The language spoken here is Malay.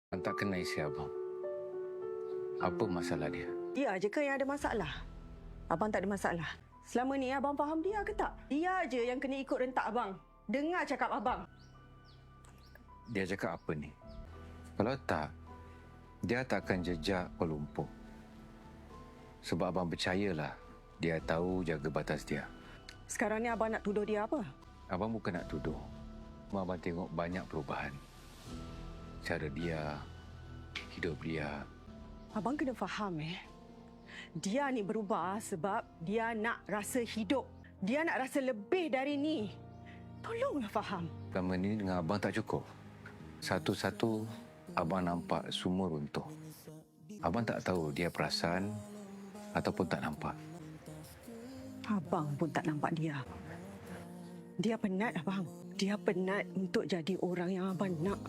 Abang tak kenal isi abang. Apa masalah dia? Dia je ke yang ada masalah? Abang tak ada masalah. Selama ni abang faham dia ke tak? Dia je yang kena ikut rentak abang. Dengar cakap abang. Dia cakap apa ni? Kalau tak, dia tak akan jejak Kuala Lumpur. Sebab abang percayalah, dia tahu jaga batas dia. Sekarang ni abang nak tuduh dia apa? Abang bukan nak tuduh. Abang tengok banyak perubahan. Cara dia, hidup dia. Abang kena faham Dia ni berubah sebab dia nak rasa hidup. Dia nak rasa lebih dari ni. Tolonglah faham. Selama ni dengan abang tak cukup. Satu-satu, abang nampak semua runtuh. Abang tak tahu dia perasan ataupun tak nampak. Abang pun tak nampak dia. Dia penat abang. Dia penat untuk jadi orang yang abang nak.